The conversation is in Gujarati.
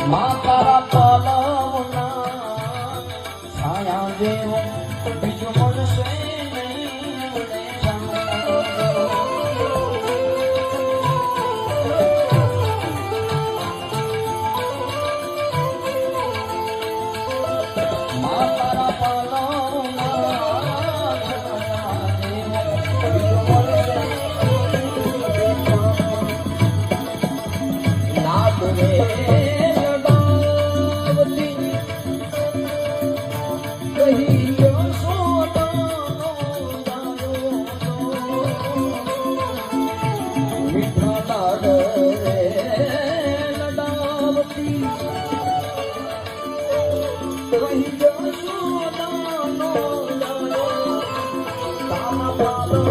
માતારા પાલવના છાયા જેવો બીજો મળશે નહીં માતારા પાલવના છાયા જેવો બીજો મળશે નાથ રે Bye.